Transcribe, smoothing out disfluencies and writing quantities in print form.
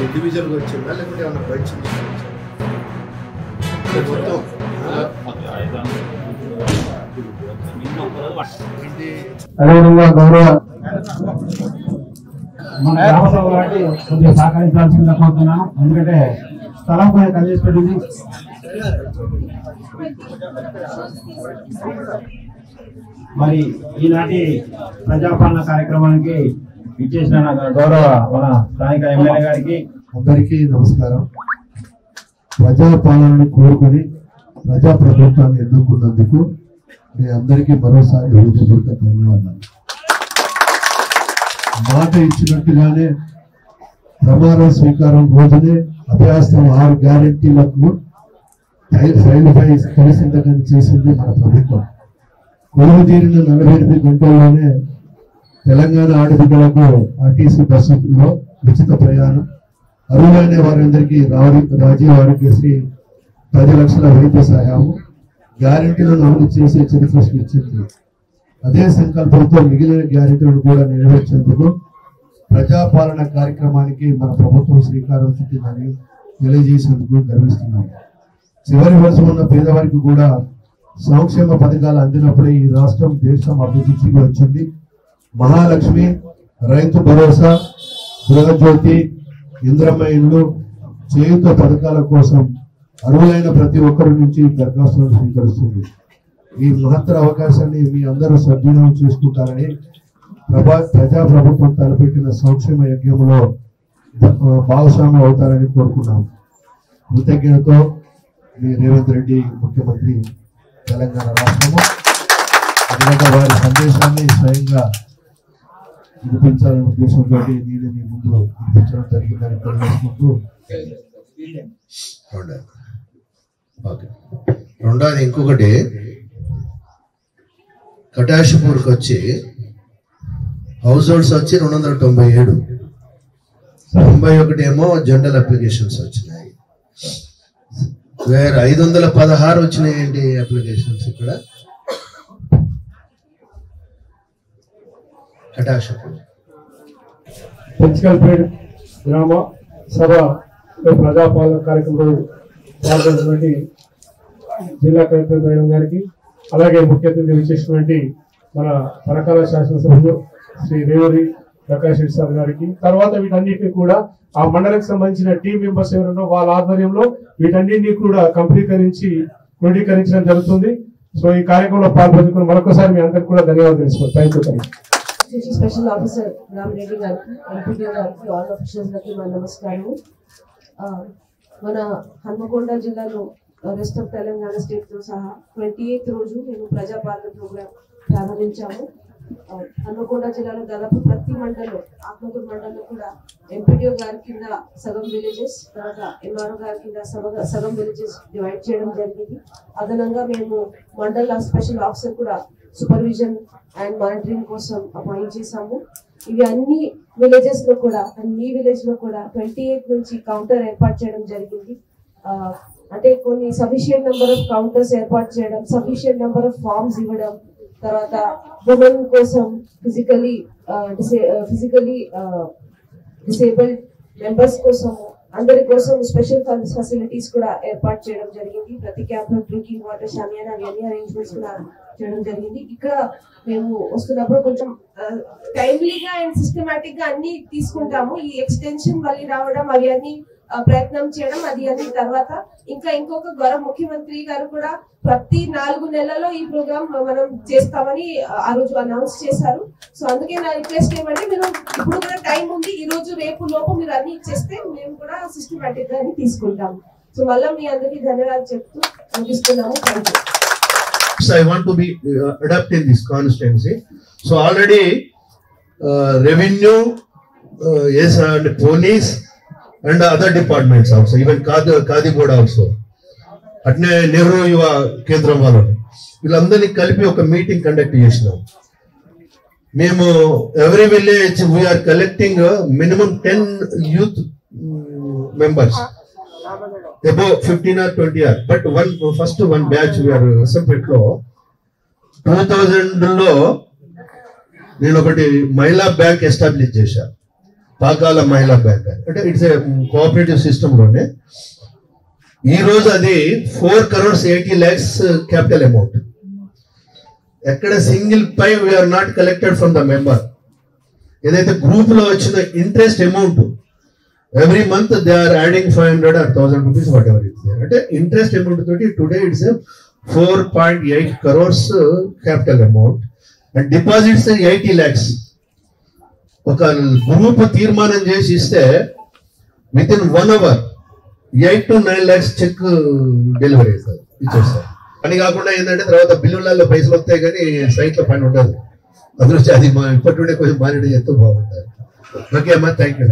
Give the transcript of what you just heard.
Individual గా వచ్చిందా లేకపోతే ఏమన్నా బయట అదేవిధంగా గౌరవ మన గ్రామసభ కాబట్టి కొద్దిగా సహకరించాల్సిందిగా కోరుతున్నాను. ఎందుకంటే స్థలం కొంచెం కలిసి పెట్టింది. మరి ఈనాటి ప్రజాపాలన కార్యక్రమానికి ఇచ్చేసిన గౌరవ మన స్థానిక ఎమ్మెల్యే గారికి అందరికీ నమస్కారం. ప్రజాపాలనను కోరుకుని ప్రజాప్రభుత్వాన్ని ఎన్నుకున్నందుకు మీ అందరికీ మరోసారి హృదయపూర్వక ధన్యవాదాలు. మాట ఇచ్చినట్టుగానే ప్రమాణ స్వీకారం రోజునే అభ్యాసం 6 గ్యారెంటీలకు రైలుపై కలిసిందకని చేసింది మన ప్రభుత్వం. కొలువు తీరిన 48 గంటల్లోనే తెలంగాణ ఆడబిడ్డలకు ఆర్టీసీ బస్సులో ఉచిత ప్రయాణం, అర్హులైన వారందరికీ రాజీవ్ ఆరోగ్యశ్రీ 10 లక్షల వైద్య సహాయం, గ్యారెంటీలను అమలు చేసే చరిత్ర సృష్టించింది. అదే సంకల్పంతో మిగిలిన గ్యారెంటీలను కూడా నెరవేర్చేందుకు ప్రజాపాలన కార్యక్రమానికి మన ప్రభుత్వం శ్రీకారం చుట్టిందని తెలియజేసేందుకు గర్విస్తున్నాము. చివరి వరుస ఉన్న పేదవారికి కూడా సంక్షేమ పథకాలు అందినప్పుడే ఈ రాష్ట్రం దేశం అభివృద్ధికి వచ్చింది. మహాలక్ష్మి, రైతు భరోసా, గృహజ్యోతి, ఇంద్రమ్మ ఇల్లు, చేయుత పథకాల కోసం అర్హులైన ప్రతి ఒక్కరి నుంచి దరఖాస్తులను స్వీకరిస్తుంది. ఈ మహత్తర అవకాశాన్ని మీ అందరూ సద్వినియోగం చేసుకుంటారని ప్రజాప్రభుత్వం తలపెట్టిన సంక్షేమ యజ్ఞంలో భాగస్వామ్యం అవుతారని కోరుకున్నాం. కృతజ్ఞతతో మీ రేవంత్ రెడ్డి ముఖ్యమంత్రి తెలంగాణ రాష్ట్రము. అందువల్ల వారి సందేశాన్ని స్వయంగా వినిపించాలనే ఉద్దేశంతో నేను మీ ముందు వినిపించడం జరిగిందని తెలియజేసుకుంటూ రెండోది ఇంకొకటి కటాషపూర్కి వచ్చి హౌస్ హోల్డ్స్ వచ్చి 297, 91 ఏమో జనరల్ అప్లికేషన్స్ వచ్చినాయి. వేరే 516 వచ్చినాయి. ఏంటి అప్లికేషన్స్ ఇక్కడ కటాషపూర్ పెంచికల్పేట్ గ్రామ సభ ప్రజాపాలన కార్యక్రమంలో పాల్గొన్నటువంటి జిల్లా కలెక్టర్ మేడం గారికి, అలాగే ముఖ్య అతిథిగా విచ్చేసినటువంటి మన పరకాల శాసనసభ్యులు శ్రీ రేవూరి ప్రకాష్ రెడ్డి సార్ గారికి, తర్వాత వీటన్నిటిని కూడా ఆ మండలికి సంబంధించిన టీం మెంబర్స్ ఎవరున్నో వాళ్ళ ఆధ్వర్యంలో వీటన్నిటిని కూడా క్రోడీకరించడం జరుగుతుంది. సో ఈ కార్యక్రమంలో పాల్పంచుకుని మరొకసారి మీ అందరికీ కూడా ధన్యవాదాలు తెలుసుకోండి. Thank you. Special officer Rama Reddy గారికి, ఎంపీడీ గారికి, ఆల్ ఆఫీసర్స్ కి మన నమస్కారం. మన హన్మకొండ జిల్లాలో రెస్ట్ ఆఫ్ తెలంగాణ స్టేట్ తో సహా 28th రోజు మేము ప్రజాపాలన ప్రోగ్రామ్ ప్రారంభించాము. హన్మకొండ జిల్లాలో దాదాపు ప్రతి మండలం, ఆత్మకూరు మండలంలో కూడా ఎంపీడీఓ గారి కింద సగం విలేజెస్, తర్వాత ఎంఆర్ఓ గారి కింద సగం విలేజెస్ డివైడ్ చేయడం జరిగింది. అదనంగా మేము మండల స్పెషల్ ఆఫీసర్ కూడా సూపర్విజన్ అండ్ మానిటరింగ్ కోసం అపాయింట్ చేశాము. ఇవి అన్ని విలేజెస్ లో కూడా, అన్ని విలేజ్ లో కూడా 28 నుంచి కౌంటర్ ఏర్పాటు చేయడం జరిగింది. అంటే కొన్ని సఫిషియెంట్ నెంబర్ ఆఫ్ కౌంటర్స్ ఏర్పాటు చేయడం, సఫిషియెంట్ నెంబర్ ఆఫ్ ఫార్మ్స్ ఇవ్వడం, తర్వాత ఉమెన్ కోసం ఫిజికలీ డిసేబుల్డ్ మెంబర్స్ కోసం అందరి కోసం స్పెషల్ ఫెసిలిటీస్ కూడా ఏర్పాటు చేయడం జరిగింది. ప్రతి క్యాంప్ లో డ్రింకింగ్ వాటర్, షామియానా అన్ని అరేంజ్మెంట్స్ కూడా చేయడం జరిగింది. ఇక్కడ మేము వస్తున్నప్పుడు కొంచెం టైమ్లీగా అండ్ సిస్టమాటిక్ గా అన్ని తీసుకుంటాము. ఈ ఎక్స్టెన్షన్ మళ్ళీ రావడం అవి అన్ని ప్రయత్నం చేయడం అది అన్ని తర్వాత ఇంకొక గౌరవ ముఖ్యమంత్రి గారు కూడా ప్రతి 4 నెలల్లో ఈ ప్రోగ్రామ్ మనం చేస్తామని ఆ రోజు అనౌన్స్ చేశారు. సో అందుకే నా రిక్వెస్ట్ ఏమంటే, మీరు ఇప్పుడు కూడా టైం ఉంది, ఈ రోజు రేపు లోపు మీరు అన్ని ఇచ్చేస్తే మేము కూడా సిస్టమాటిక్ గా తీసుకుంటాము. సో మళ్ళీ మీ అందరికీ ధన్యవాదాలు చెప్తూ ముగిస్తున్నాము. Thank you. I want to be adept in this constituency. So already revenue, yes, and police and other departments also, even Kadi board also. అట్నే నెహ్రూ యువ కేంద్రం వాళ్ళు వీళ్ళందరినీ కలిపి ఒక మీటింగ్ కండక్ట్ చేసినాం. మేము every village we are collecting minimum 10 youth members above 15 or 20 or but first one batch we are Rasampeట్లో 2000 లో నేను ఒకటి మహిళా బ్యాంక్ ఎస్టాబ్లిష్ చేశాను, పాకాల మహిళా బ్యాంక్ అంటే ఇట్స్ ఏ కోఆపరేటివ్ సిస్టమ్ లోనే. ఈ రోజు అది 4 crores 80 lakhs క్యాపిటల్ అమౌంట్. ఎక్కడ single pie we are not collected from the member. ఏదైతే గ్రూప్ లో వచ్చిన interest amount every month they are adding 500 or 1000 rupees whatever it's there. అంటే ఇంట్రెస్ట్ అమౌంట్ తోటి today it's 4.8 crores capital amount and deposits 80 lakhs. ఒక group తీర్మానం చేసి ఇస్తే within 1 hour 8 to 9 lakhs check delivery ఇచ్చేస్తారు. అని కాకుండా ఏంటంటే తర్వాత బిల్లులలో పైసలు వస్తాయి కానీ సైట్ లో పని ఉండదు. అందులో అది ఇప్పటి నుండే కొంచెం మానిటర్ చేస్తూ బాగుంటుంది. ఓకే అమ్మా, థ్యాంక్ యూ.